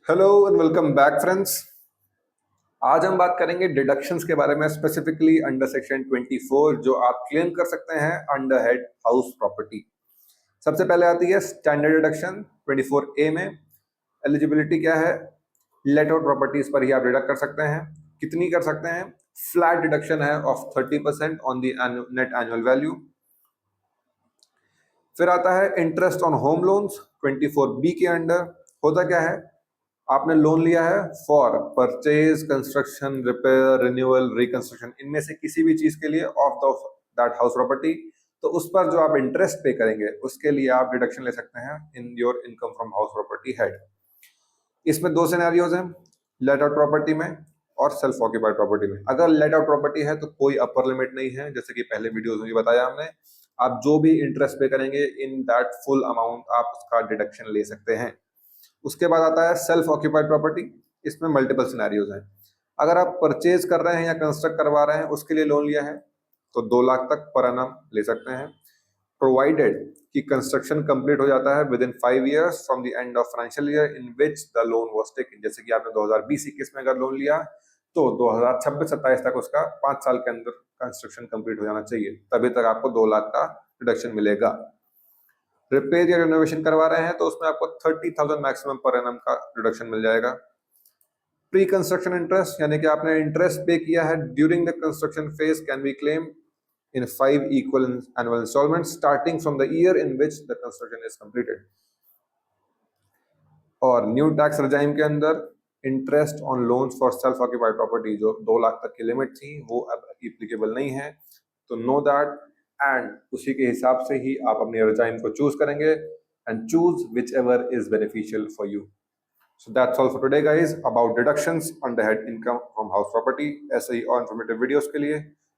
Hello and welcome back friends. आज हम बात करेंगे डिडक्शंस के बारे में, स्पेसिफिकली अंडर सेक्शन 24 जो आप क्लेम कर सकते हैं अंडर हेड हाउस प्रॉपर्टी। सबसे पहले आती है स्टैंडर्ड डिडक्शन 24A में। एलिजिबिलिटी क्या है? लेट आउट प्रॉपर्टीज पर ही आप डिडक्ट कर सकते हैं। कितनी कर सकते हैं? फ्लैट डिडक्शन है of 30% on the net annual value. फिर आता है interest on home loans 24B के अंडर। होता क्या है? आपने लोन लिया है for purchase, construction, repair, renewal, reconstruction, इनमें से किसी भी चीज के लिए of the that house property, तो उस पर जो आप इंटरेस्ट पे करेंगे उसके लिए आप डिडक्शन ले सकते हैं in your income from house property head. इसमें दो सिनेरियोज हैं, लेट आउट प्रॉपर्टी में और सेल्फ ऑक्यूपाइड प्रॉपर्टी में। अगर लेट आउट प्रॉपर्टी है तो कोई अपर लिमिट नहीं है, जैसे कि पहले वीडियोस में भी बताया हमने। आप जो भी इंटरेस्ट पे करेंगे इन दैट फुल अमाउंट आप उसका डिडक्शन ले सकते हैं। उसके बाद आता है सेल्फ ऑक्यूपाइड प्रॉपर्टी। इसमें मल्टीपल सिनेरियोज हैं। अगर आप परचेज कर रहे हैं या कंस्ट्रक्ट करवा रहे हैं, उसके लिए लोन लिया है तो 2 लाख तक पर एनम ले सकते हैं, प्रोवाइडेड कि कंस्ट्रक्शन कंप्लीट हो जाता है with in 5 years from the end of financial year in which the loan was taken. जैसे कि आपने 2020-21 में अगर लोन लिया तो 2026-27 तक उसका 5 साल के अंदर कंस्ट्रक्शन कंप्लीट हो जाना चाहिए, तभी तक आपको 2 लाख का रिडक्शन मिलेगा। रिपेयर या रिनोवेशन करवा रहे हैं तो उसमें आपको 30,000 मैक्सिमम पर एनम का रिडक्शन मिल जाएगा। प्री कंस्ट्रक्शन इंटरेस्ट यानी कि आपने इंटरेस्ट पे किया है during the construction phase can be claim in 5 equal annual installments starting from the year in which the construction is completed। और न्यू टैक्स रजाइम के अंदर interest on loans for self occupied property जो 2 लाख तक की limit थी वो अब applicable नहीं है, तो नो दैट, एंड उसी के हिसाब से ही आप अपनी रजाइम को चूज करेंगे and choose which ever is beneficial for you. So that's all for today guys about deductions on the head income from house property। ऐसे ही और इन्फॉर्मेटिव वीडियोस के लिए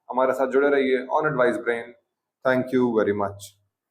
हमारे साथ जुड़े रहिए on advice brain. Thank you very much.